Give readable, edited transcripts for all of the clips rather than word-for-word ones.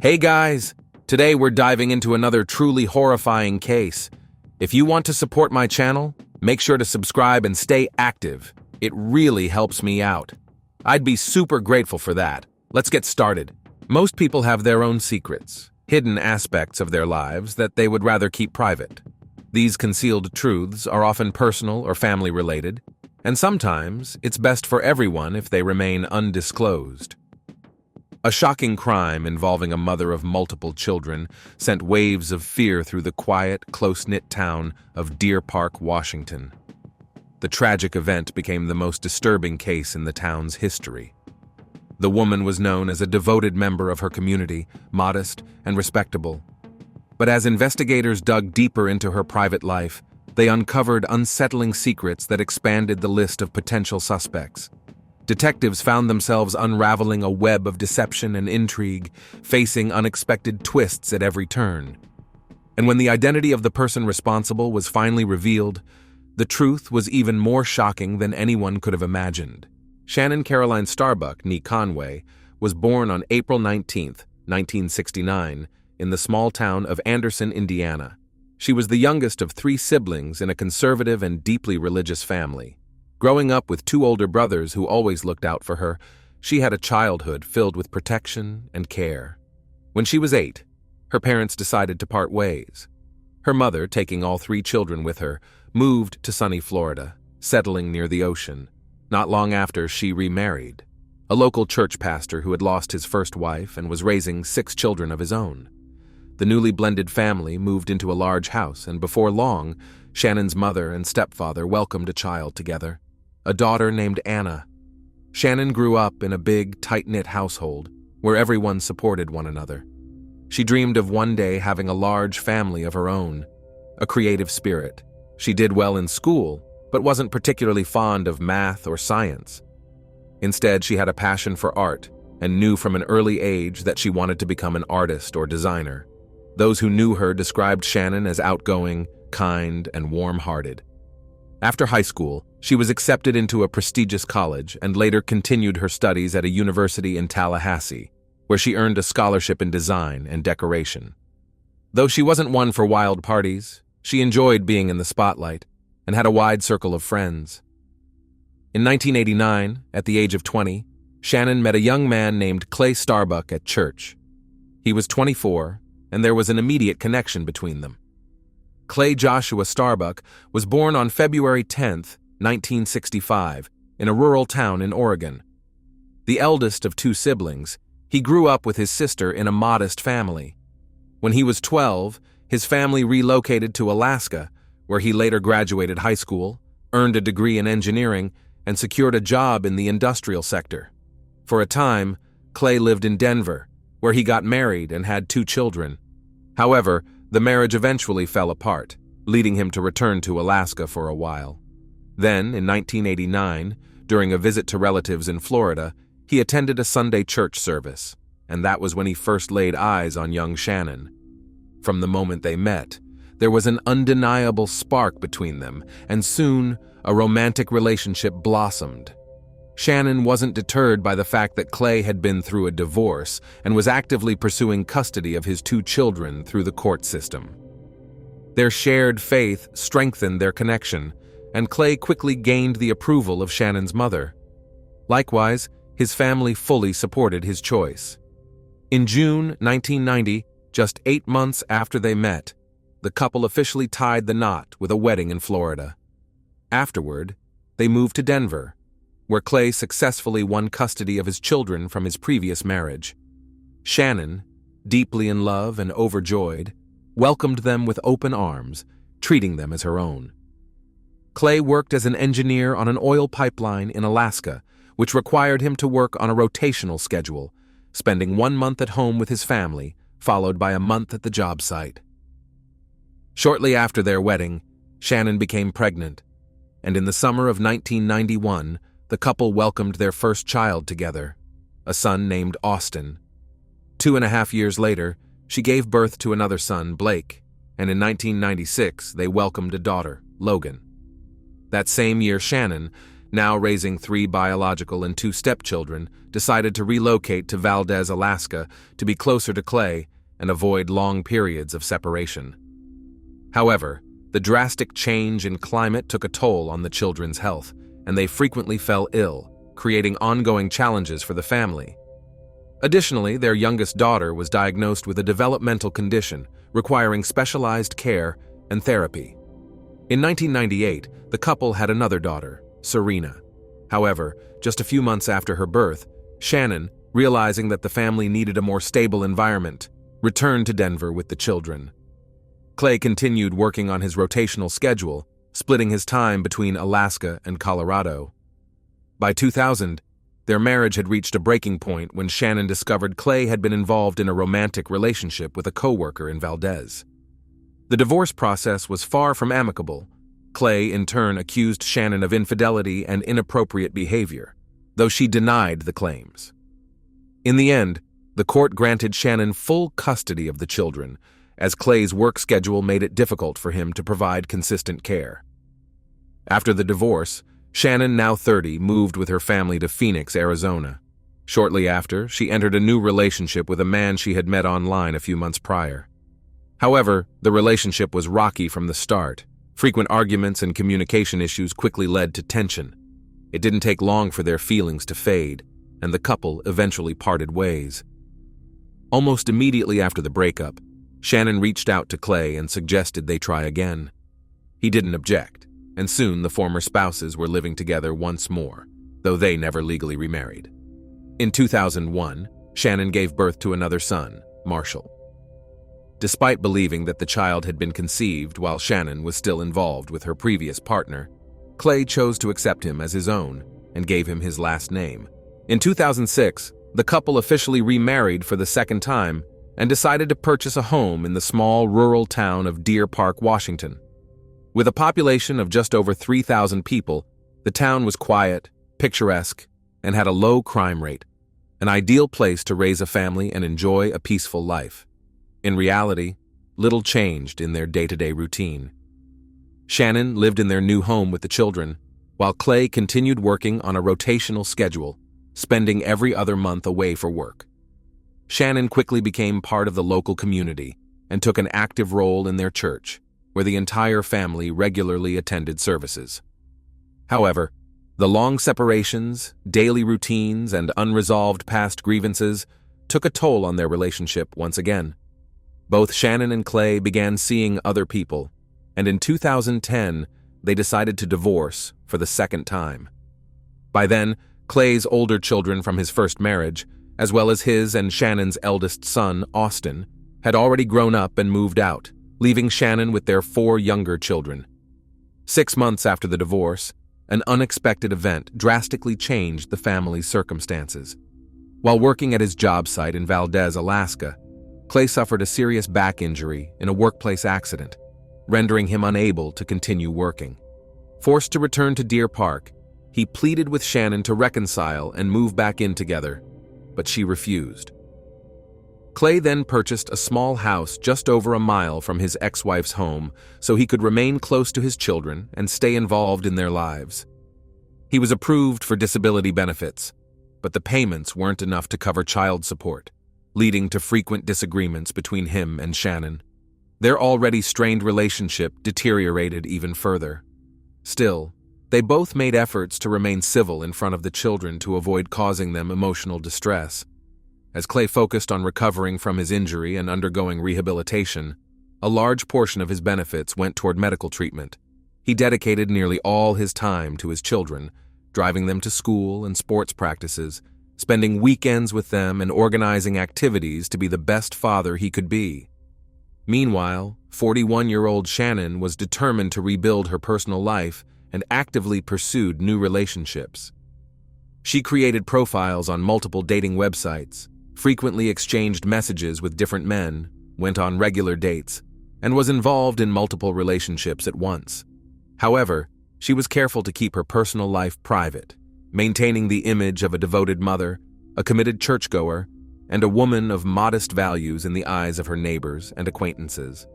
Hey guys! Today we're diving into another truly horrifying case. If you want to support my channel, make sure to subscribe and stay active. It really helps me out. I'd be super grateful for that. Let's get started. Most people have their own secrets, hidden aspects of their lives that they would rather keep private. These concealed truths are often personal or family-related, and sometimes it's best for everyone if they remain undisclosed. A shocking crime involving a mother of multiple children sent waves of fear through the quiet, close-knit town of Deer Park, Washington. The tragic event became the most disturbing case in the town's history. The woman was known as a devoted member of her community, modest and respectable. But as investigators dug deeper into her private life, they uncovered unsettling secrets that expanded the list of potential suspects. Detectives found themselves unraveling a web of deception and intrigue, facing unexpected twists at every turn. And when the identity of the person responsible was finally revealed, the truth was even more shocking than anyone could have imagined. Shannon Caroline Starbuck, née Conway, was born on April 19, 1969, in the small town of Anderson, Indiana. She was the youngest of 3 siblings in a conservative and deeply religious family. Growing up with 2 older brothers who always looked out for her, she had a childhood filled with protection and care. When she was 8, her parents decided to part ways. Her mother, taking all 3 children with her, moved to sunny Florida, settling near the ocean. Not long after, she remarried. A local church pastor who had lost his first wife and was raising 6 children of his own. The newly blended family moved into a large house, and before long, Shannon's mother and stepfather welcomed a child together. A daughter named Anna. Shannon grew up in a big, tight-knit household where everyone supported one another. She dreamed of one day having a large family of her own, a creative spirit. She did well in school, but wasn't particularly fond of math or science. Instead, she had a passion for art and knew from an early age that she wanted to become an artist or designer. Those who knew her described Shannon as outgoing, kind, and warm-hearted. After high school, she was accepted into a prestigious college and later continued her studies at a university in Tallahassee, where she earned a scholarship in design and decoration. Though she wasn't one for wild parties, she enjoyed being in the spotlight and had a wide circle of friends. In 1989, at the age of 20, Shannon met a young man named Clay Starbuck at church. He was 24, and there was an immediate connection between them. Clay Joshua Starbuck was born on February 10, 1965, in a rural town in Oregon. The eldest of 2 siblings, he grew up with his sister in a modest family. When he was 12, his family relocated to Alaska, where he later graduated high school, earned a degree in engineering, and secured a job in the industrial sector. For a time, Clay lived in Denver, where he got married and had 2 children. However, the marriage eventually fell apart, leading him to return to Alaska for a while. Then, in 1989, during a visit to relatives in Florida, he attended a Sunday church service, and that was when he first laid eyes on young Shannon. From the moment they met, there was an undeniable spark between them, and soon, a romantic relationship blossomed. Shannon wasn't deterred by the fact that Clay had been through a divorce and was actively pursuing custody of his 2 children through the court system. Their shared faith strengthened their connection, and Clay quickly gained the approval of Shannon's mother. Likewise, his family fully supported his choice. In June 1990, just 8 months after they met, the couple officially tied the knot with a wedding in Florida. Afterward, they moved to Denver, where Clay successfully won custody of his children from his previous marriage. Shannon, deeply in love and overjoyed, welcomed them with open arms, treating them as her own. Clay worked as an engineer on an oil pipeline in Alaska, which required him to work on a rotational schedule, spending 1 month at home with his family, followed by a month at the job site. Shortly after their wedding, Shannon became pregnant, and in the summer of 1991, the couple welcomed their first child together, a son named Austin. 2.5 years later, she gave birth to another son, Blake, and in 1996, they welcomed a daughter, Logan. That same year, Shannon, now raising 3 biological and 2 stepchildren, decided to relocate to Valdez, Alaska to be closer to Clay and avoid long periods of separation. However, the drastic change in climate took a toll on the children's health, and they frequently fell ill, creating ongoing challenges for the family. Additionally, their youngest daughter was diagnosed with a developmental condition requiring specialized care and therapy. In 1998, the couple had another daughter, Serena. However, just a few months after her birth, Shannon, realizing that the family needed a more stable environment, returned to Denver with the children. Clay continued working on his rotational schedule, splitting his time between Alaska and Colorado. By 2000, their marriage had reached a breaking point when Shannon discovered Clay had been involved in a romantic relationship with a coworker in Valdez. The divorce process was far from amicable. Clay, in turn, accused Shannon of infidelity and inappropriate behavior, though she denied the claims. In the end, the court granted Shannon full custody of the children, as Clay's work schedule made it difficult for him to provide consistent care. After the divorce, Shannon, now 30, moved with her family to Phoenix, Arizona. Shortly after, she entered a new relationship with a man she had met online a few months prior. However, the relationship was rocky from the start. Frequent arguments and communication issues quickly led to tension. It didn't take long for their feelings to fade, and the couple eventually parted ways. Almost immediately after the breakup, Shannon reached out to Clay and suggested they try again. He didn't object, and soon the former spouses were living together once more, though they never legally remarried. In 2001, Shannon gave birth to another son, Marshall. Despite believing that the child had been conceived while Shannon was still involved with her previous partner, Clay chose to accept him as his own and gave him his last name. In 2006, the couple officially remarried for the second time and decided to purchase a home in the small rural town of Deer Park, Washington. With a population of just over 3,000 people, the town was quiet, picturesque, and had a low crime rate, an ideal place to raise a family and enjoy a peaceful life. In reality, little changed in their day-to-day routine. Shannon lived in their new home with the children, while Clay continued working on a rotational schedule, spending every other month away for work. Shannon quickly became part of the local community and took an active role in their church, where the entire family regularly attended services. However, the long separations, daily routines, and unresolved past grievances took a toll on their relationship once again. Both Shannon and Clay began seeing other people, and in 2010, they decided to divorce for the second time. By then, Clay's older children from his first marriage, as well as his and Shannon's eldest son, Austin, had already grown up and moved out, leaving Shannon with their 4 younger children. 6 months after the divorce, an unexpected event drastically changed the family's circumstances. While working at his job site in Valdez, Alaska, Clay suffered a serious back injury in a workplace accident, rendering him unable to continue working. Forced to return to Deer Park, he pleaded with Shannon to reconcile and move back in together, but she refused. Clay then purchased a small house just over a mile from his ex-wife's home so he could remain close to his children and stay involved in their lives. He was approved for disability benefits, but the payments weren't enough to cover child support, leading to frequent disagreements between him and Shannon. Their already strained relationship deteriorated even further. Still, they both made efforts to remain civil in front of the children to avoid causing them emotional distress. As Clay focused on recovering from his injury and undergoing rehabilitation, a large portion of his benefits went toward medical treatment. He dedicated nearly all his time to his children, driving them to school and sports practices, spending weekends with them and organizing activities to be the best father he could be. Meanwhile, 41-year-old Shannon was determined to rebuild her personal life and actively pursued new relationships. She created profiles on multiple dating websites, frequently exchanged messages with different men, went on regular dates, and was involved in multiple relationships at once. However, she was careful to keep her personal life private, maintaining the image of a devoted mother, a committed churchgoer, and a woman of modest values in the eyes of her neighbors and acquaintances.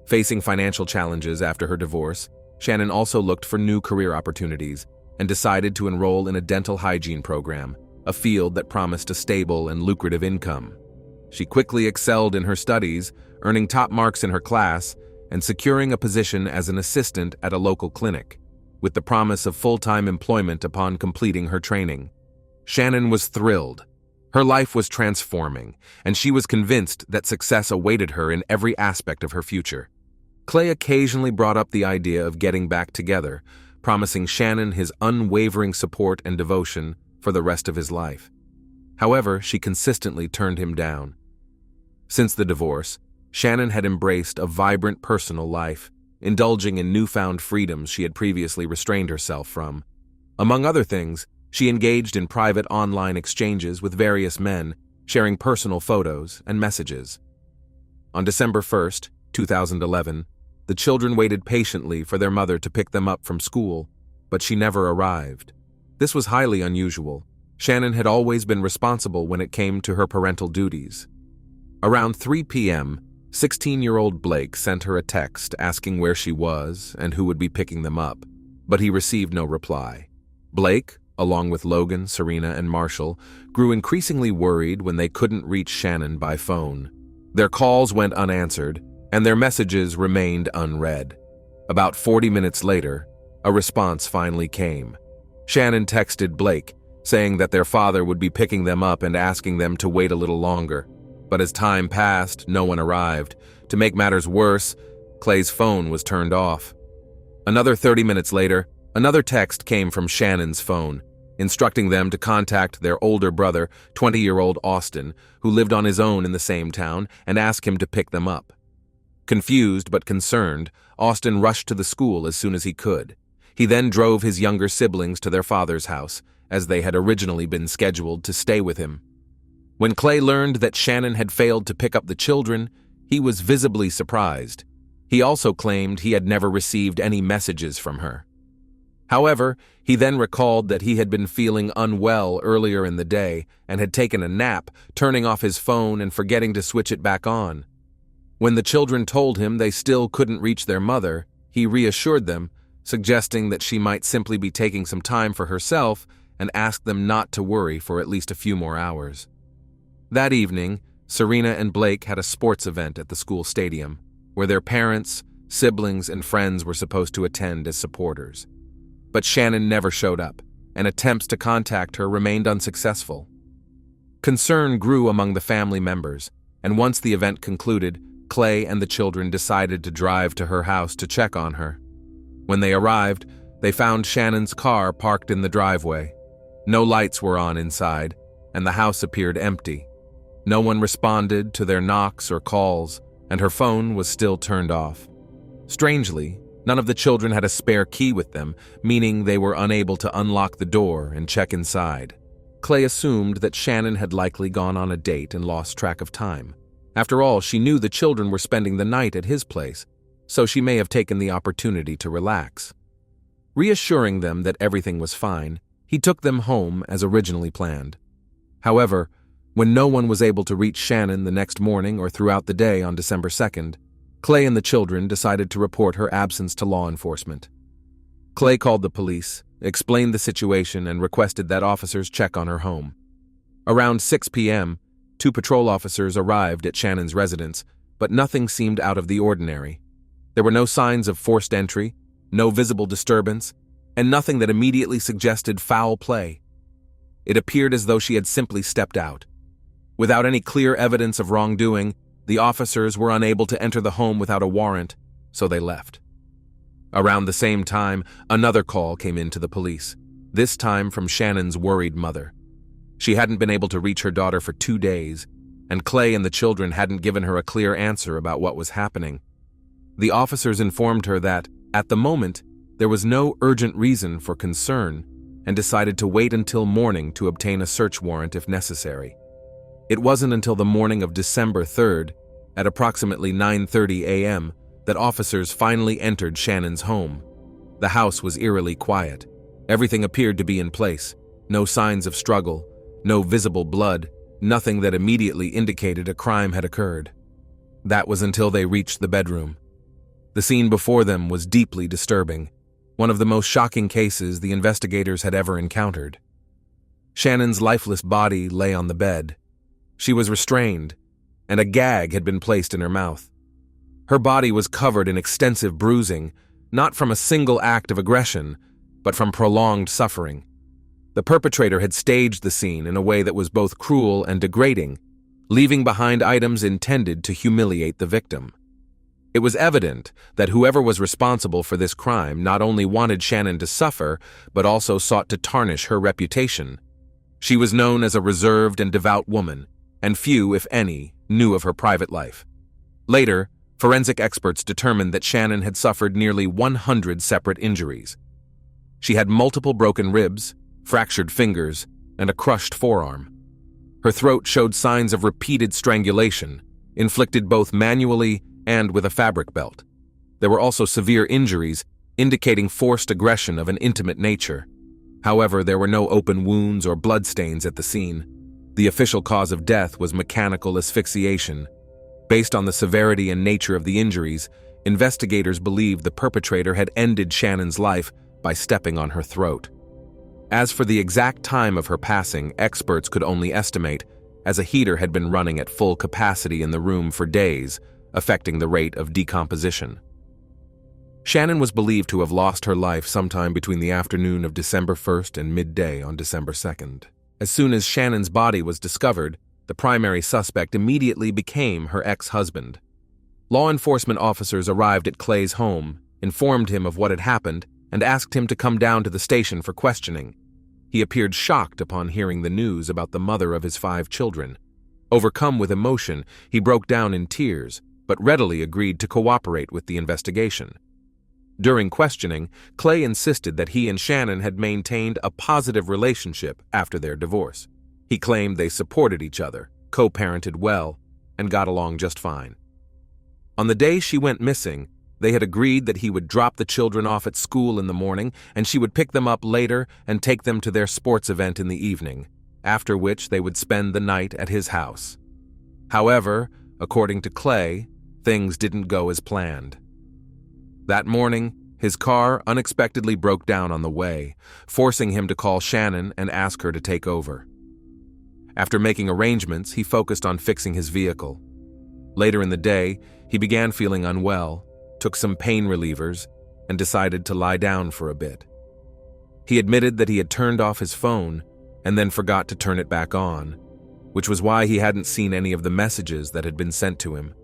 Facing financial challenges after her divorce, Shannon also looked for new career opportunities and decided to enroll in a dental hygiene program, a field that promised a stable and lucrative income. She quickly excelled in her studies, earning top marks in her class and securing a position as an assistant at a local clinic, with the promise of full-time employment upon completing her training. Shannon was thrilled. Her life was transforming, and she was convinced that success awaited her in every aspect of her future. Clay occasionally brought up the idea of getting back together, promising Shannon his unwavering support and devotion for the rest of his life. However, she consistently turned him down. Since the divorce, Shannon had embraced a vibrant personal life, indulging in newfound freedoms she had previously restrained herself from. Among other things, she engaged in private online exchanges with various men, sharing personal photos and messages. On December 1st, 2011, the children waited patiently for their mother to pick them up from school, but she never arrived. This was highly unusual. Shannon had always been responsible when it came to her parental duties. Around 3 p.m., 16-year-old Blake sent her a text asking where she was and who would be picking them up, but he received no reply. Blake, along with Logan, Serena, and Marshall, grew increasingly worried when they couldn't reach Shannon by phone. Their calls went unanswered, and their messages remained unread. About 40 minutes later, a response finally came. Shannon texted Blake, saying that their father would be picking them up and asking them to wait a little longer. But as time passed, no one arrived. To make matters worse, Clay's phone was turned off. Another 30 minutes later, another text came from Shannon's phone, instructing them to contact their older brother, 20-year-old Austin, who lived on his own in the same town, and ask him to pick them up. Confused but concerned, Austin rushed to the school as soon as he could. He then drove his younger siblings to their father's house, as they had originally been scheduled to stay with him. When Clay learned that Shannon had failed to pick up the children, he was visibly surprised. He also claimed he had never received any messages from her. However, he then recalled that he had been feeling unwell earlier in the day and had taken a nap, turning off his phone and forgetting to switch it back on. When the children told him they still couldn't reach their mother, he reassured them, suggesting that she might simply be taking some time for herself and asked them not to worry for at least a few more hours. That evening, Serena and Blake had a sports event at the school stadium, where their parents, siblings, and friends were supposed to attend as supporters. But Shannon never showed up, and attempts to contact her remained unsuccessful. Concern grew among the family members, and once the event concluded, Clay and the children decided to drive to her house to check on her. When they arrived, they found Shannon's car parked in the driveway. No lights were on inside, and the house appeared empty. No one responded to their knocks or calls, and her phone was still turned off. Strangely, none of the children had a spare key with them, meaning they were unable to unlock the door and check inside. Clay assumed that Shannon had likely gone on a date and lost track of time. After all, she knew the children were spending the night at his place, so she may have taken the opportunity to relax. Reassuring them that everything was fine, he took them home as originally planned. However, when no one was able to reach Shannon the next morning or throughout the day on December 2nd, Clay and the children decided to report her absence to law enforcement. Clay called the police, explained the situation, and requested that officers check on her home. Around 6 p.m., 2 patrol officers arrived at Shannon's residence, but nothing seemed out of the ordinary. There were no signs of forced entry, no visible disturbance, and nothing that immediately suggested foul play. It appeared as though she had simply stepped out. Without any clear evidence of wrongdoing, the officers were unable to enter the home without a warrant, so they left. Around the same time, another call came in to the police, this time from Shannon's worried mother. She hadn't been able to reach her daughter for 2 days, and Clay and the children hadn't given her a clear answer about what was happening. The officers informed her that, at the moment, there was no urgent reason for concern, and decided to wait until morning to obtain a search warrant if necessary. It wasn't until the morning of December 3rd, at approximately 9:30 a.m., that officers finally entered Shannon's home. The house was eerily quiet. Everything appeared to be in place. No signs of struggle, no visible blood, nothing that immediately indicated a crime had occurred. That was until they reached the bedroom. The scene before them was deeply disturbing. one of the most shocking cases the investigators had ever encountered. Shannon's lifeless body lay on the bed. She was restrained, and a gag had been placed in her mouth. Her body was covered in extensive bruising, not from a single act of aggression, but from prolonged suffering. The perpetrator had staged the scene in a way that was both cruel and degrading, leaving behind items intended to humiliate the victim. It was evident that whoever was responsible for this crime not only wanted Shannon to suffer, but also sought to tarnish her reputation. She was known as a reserved and devout woman, and few, if any, knew of her private life. Later, forensic experts determined that Shannon had suffered nearly 100 separate injuries. She had multiple broken ribs, fractured fingers, and a crushed forearm. Her throat showed signs of repeated strangulation, inflicted both manually and with a fabric belt. There were also severe injuries, indicating forced aggression of an intimate nature. However, there were no open wounds or bloodstains at the scene. The official cause of death was mechanical asphyxiation. Based on the severity and nature of the injuries, investigators believed the perpetrator had ended Shannon's life by stepping on her throat. As for the exact time of her passing, experts could only estimate, as a heater had been running at full capacity in the room for days, affecting the rate of decomposition. Shannon was believed to have lost her life sometime between the afternoon of December 1st and midday on December 2nd. As soon as Shannon's body was discovered, the primary suspect immediately became her ex-husband. Law enforcement officers arrived at Clay's home, informed him of what had happened, and asked him to come down to the station for questioning. He appeared shocked upon hearing the news about the mother of his 5 children. Overcome with emotion, he broke down in tears, but readily agreed to cooperate with the investigation. During questioning, Clay insisted that he and Shannon had maintained a positive relationship after their divorce. He claimed they supported each other, co-parented well, and got along just fine. On the day she went missing, they had agreed that he would drop the children off at school in the morning and she would pick them up later and take them to their sports event in the evening, after which they would spend the night at his house. However, according to Clay, things didn't go as planned. That morning, his car unexpectedly broke down on the way, forcing him to call Shannon and ask her to take over. After making arrangements, he focused on fixing his vehicle. Later in the day, he began feeling unwell, took some pain relievers, and decided to lie down for a bit. He admitted that he had turned off his phone and then forgot to turn it back on, which was why he hadn't seen any of the messages that had been sent to him.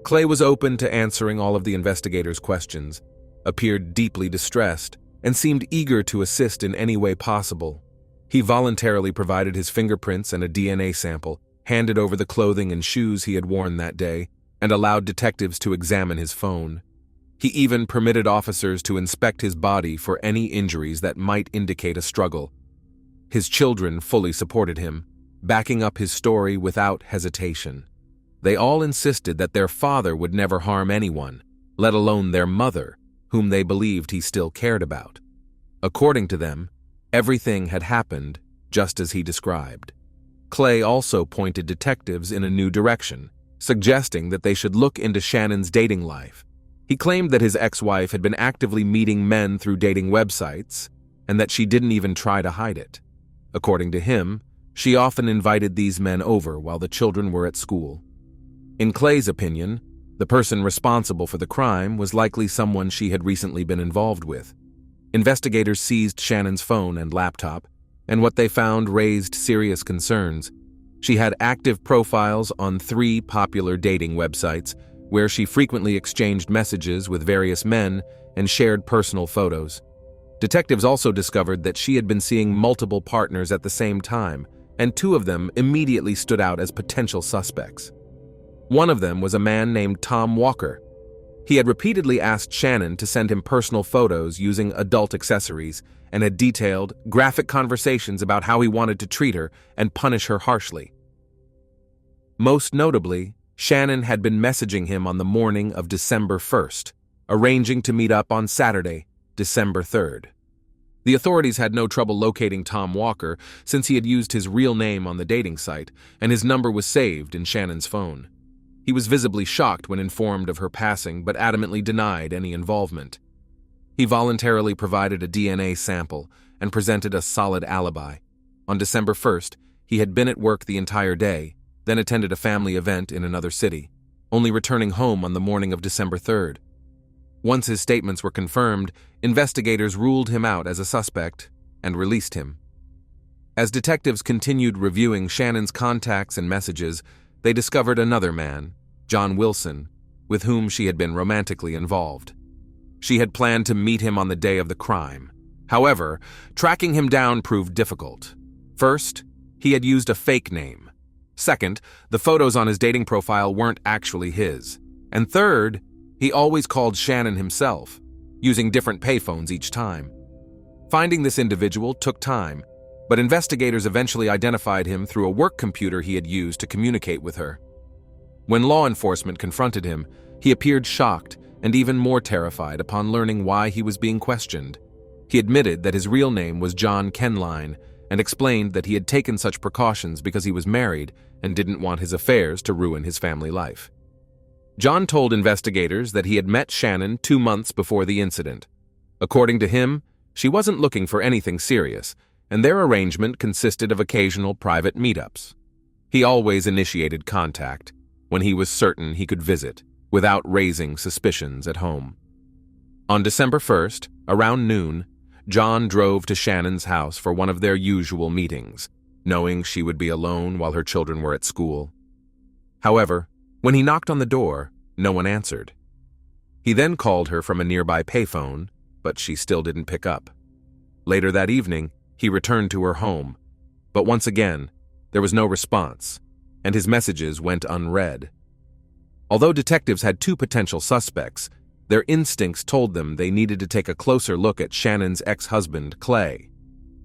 Clay was open to answering all of the investigators' questions, appeared deeply distressed, and seemed eager to assist in any way possible. He voluntarily provided his fingerprints and a DNA sample, handed over the clothing and shoes he had worn that day, and allowed detectives to examine his phone. He even permitted officers to inspect his body for any injuries that might indicate a struggle. His children fully supported him, backing up his story without hesitation. They all insisted that their father would never harm anyone, let alone their mother, whom they believed he still cared about. According to them, everything had happened just as he described. Clay also pointed detectives in a new direction, suggesting that they should look into Shannon's dating life. He claimed that his ex-wife had been actively meeting men through dating websites, and that she didn't even try to hide it. According to him, she often invited these men over while the children were at school. In Clay's opinion, the person responsible for the crime was likely someone she had recently been involved with. Investigators seized Shannon's phone and laptop, and what they found raised serious concerns. She had active profiles on 3 popular dating websites, where she frequently exchanged messages with various men and shared personal photos. Detectives also discovered that she had been seeing multiple partners at the same time, and 2 of them immediately stood out as potential suspects. One of them was a man named Tom Walker. He had repeatedly asked Shannon to send him personal photos using adult accessories and had detailed graphic conversations about how he wanted to treat her and punish her harshly. Most notably, Shannon had been messaging him on the morning of December 1st, arranging to meet up on Saturday, December 3rd. The authorities had no trouble locating Tom Walker since he had used his real name on the dating site and his number was saved in Shannon's phone. He was visibly shocked when informed of her passing but adamantly denied any involvement. He voluntarily provided a DNA sample and presented a solid alibi. On December 1st, he had been at work the entire day, then attended a family event in another city, only returning home on the morning of December 3rd. Once his statements were confirmed, investigators ruled him out as a suspect and released him. As detectives continued reviewing Shannon's contacts and messages, they discovered another man, John Wilson, with whom she had been romantically involved. She had planned to meet him on the day of the crime. However, tracking him down proved difficult. First, he had used a fake name. Second, the photos on his dating profile weren't actually his. And third, he always called Shannon himself, using different payphones each time. Finding this individual took time, but investigators eventually identified him through a work computer he had used to communicate with her. When law enforcement confronted him, he appeared shocked and even more terrified upon learning why he was being questioned. He admitted that his real name was John Kenline and explained that he had taken such precautions because he was married and didn't want his affairs to ruin his family life. John told investigators that he had met Shannon 2 months before the incident. According to him, she wasn't looking for anything serious, and their arrangement consisted of occasional private meetups. He always initiated contact when he was certain he could visit, without raising suspicions at home. On December 1st, around noon, John drove to Shannon's house for one of their usual meetings, knowing she would be alone while her children were at school. However, when he knocked on the door, no one answered. He then called her from a nearby payphone, but she still didn't pick up. Later that evening, he returned to her home, but once again, there was no response, and his messages went unread. Although detectives had 2 potential suspects, their instincts told them they needed to take a closer look at Shannon's ex-husband, Clay.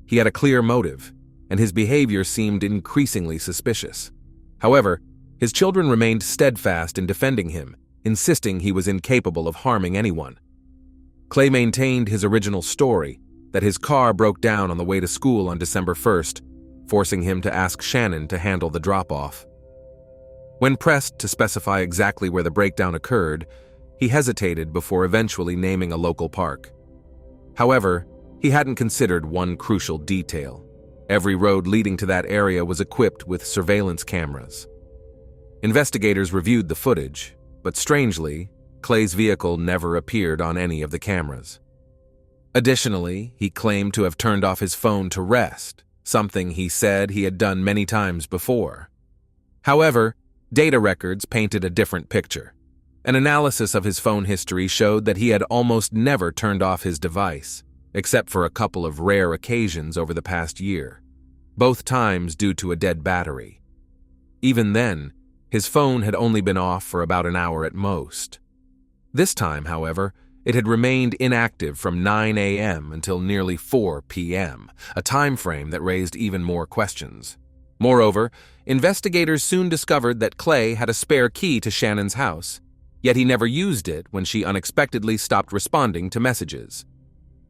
He had a clear motive, and his behavior seemed increasingly suspicious. However, his children remained steadfast in defending him, insisting he was incapable of harming anyone. Clay maintained his original story, that his car broke down on the way to school on December 1st, forcing him to ask Shannon to handle the drop-off. When pressed to specify exactly where the breakdown occurred, he hesitated before eventually naming a local park. However, he hadn't considered one crucial detail. Every road leading to that area was equipped with surveillance cameras. Investigators reviewed the footage, but strangely, Clay's vehicle never appeared on any of the cameras. Additionally, he claimed to have turned off his phone to rest, something he said he had done many times before. However, data records painted a different picture. An analysis of his phone history showed that he had almost never turned off his device, except for a couple of rare occasions over the past year, both times due to a dead battery. Even then, his phone had only been off for about an hour at most. This time, however, it had remained inactive from 9 a.m. until nearly 4 p.m., a time frame that raised even more questions. Moreover, investigators soon discovered that Clay had a spare key to Shannon's house, yet he never used it when she unexpectedly stopped responding to messages.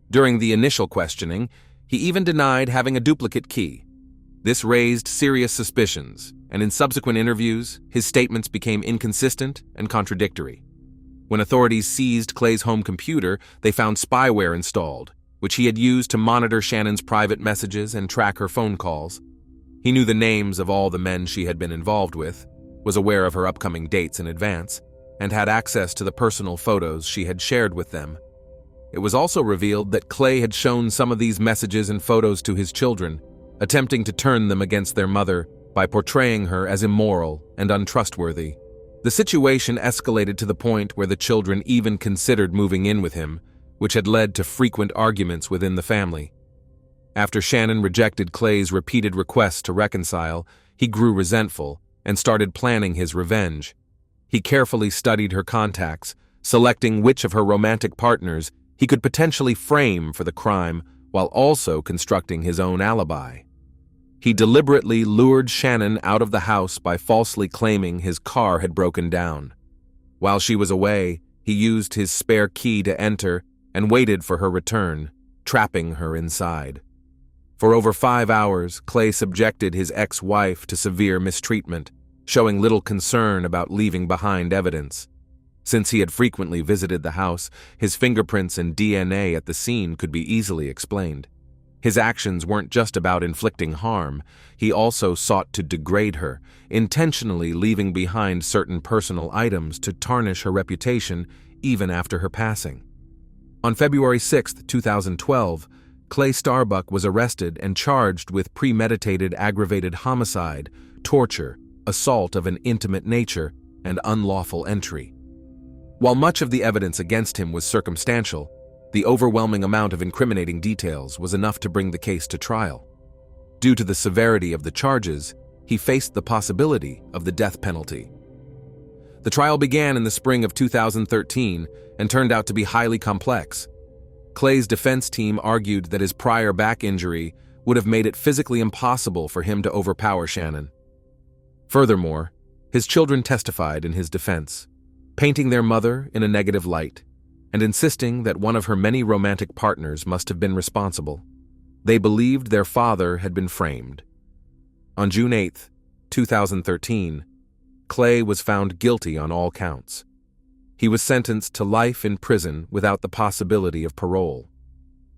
During the initial questioning, he even denied having a duplicate key. This raised serious suspicions, and in subsequent interviews, his statements became inconsistent and contradictory. When authorities seized Clay's home computer, they found spyware installed, which he had used to monitor Shannon's private messages and track her phone calls. He knew the names of all the men she had been involved with, was aware of her upcoming dates in advance, and had access to the personal photos she had shared with them. It was also revealed that Clay had shown some of these messages and photos to his children, attempting to turn them against their mother by portraying her as immoral and untrustworthy. The situation escalated to the point where the children even considered moving in with him, which had led to frequent arguments within the family. After Shannon rejected Clay's repeated requests to reconcile, he grew resentful and started planning his revenge. He carefully studied her contacts, selecting which of her romantic partners he could potentially frame for the crime while also constructing his own alibi. He deliberately lured Shannon out of the house by falsely claiming his car had broken down. While she was away, he used his spare key to enter and waited for her return, trapping her inside. For over 5 hours, Clay subjected his ex-wife to severe mistreatment, showing little concern about leaving behind evidence. Since he had frequently visited the house, his fingerprints and DNA at the scene could be easily explained. His actions weren't just about inflicting harm, he also sought to degrade her, intentionally leaving behind certain personal items to tarnish her reputation even after her passing. On February 6, 2012, Clay Starbuck was arrested and charged with premeditated aggravated homicide, torture, assault of an intimate nature, and unlawful entry. While much of the evidence against him was circumstantial, the overwhelming amount of incriminating details was enough to bring the case to trial. Due to the severity of the charges, he faced the possibility of the death penalty. The trial began in the spring of 2013 and turned out to be highly complex. Clay's defense team argued that his prior back injury would have made it physically impossible for him to overpower Shannon. Furthermore, his children testified in his defense, painting their mother in a negative light, and insisting that one of her many romantic partners must have been responsible. They believed their father had been framed. On June 8, 2013, Clay was found guilty on all counts. He was sentenced to life in prison without the possibility of parole.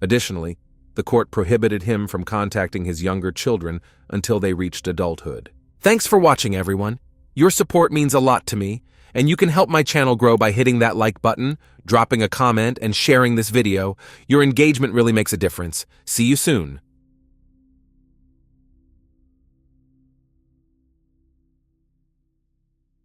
Additionally, the court prohibited him from contacting his younger children until they reached adulthood. Thanks for watching, everyone. Your support means a lot to me, and you can help my channel grow by hitting that like button, dropping a comment, and sharing this video. Your engagement really makes a difference. See you soon.